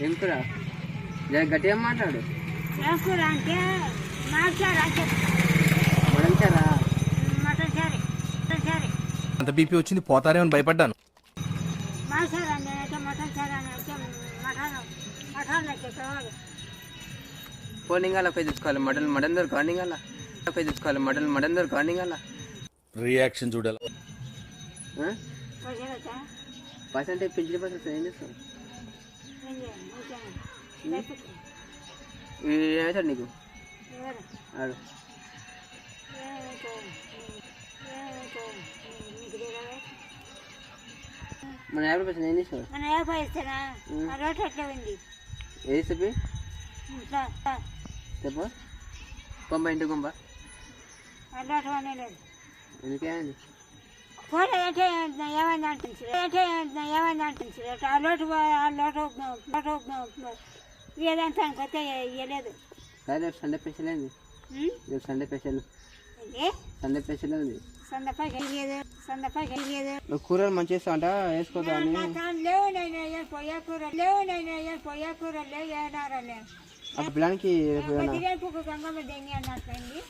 ఏం కూర జర గట్టిగా మాట్లాడు. ఏం కూర అంటే మాట్లాడు అంటే మటన్ చారా? మటన్ చారు మటన్ చారు అంత బీపీ వచ్చింది పోతారేమని భయపడ్డాను. మాసారు అని అయితే మటన్ చారు అని అయితే మటన్ అయితే కావాలి. పోనింగాల పోయి తెచ్చుకోవాలి మటన్ దొరకవాలి. పోయి తెచ్చుకోవాలి మటన్ దొరకవాలి. రియాక్షన్ చూడాలి. పైసలు పర్సెంట్ పెంచిన పర్సెంట్ ఏం చేస్తావు? ఏమవుతాడు నీకు? ఆడు మన 50 పర్సెంట్ ఏం చేస్తావు? మన 50 ఇస్తానా? రోడ్ ఎట్లా ఉంది? ఏది చెప్పి చెప్పు. కొంబ ఇంటి కొంబ అలవాటు అనే లేదు. ఎందుకేమైంది? ఫోన్ అంటే ఏమైంది అంటుంది అలవాటు ఏదంతా కొత్త ఇవ్వలేదు. సరే రేపు సండే స్పెషల్ ఏంది? రేపు సండే స్పెషల్ ఉంది. నువ్వు కూరలు మంచిగా వేస్తావంట, వేసుకోదా అని. లేవు ఆ పిల్లానికి గంగమ్మ దెంగి అన్నట్లయింది.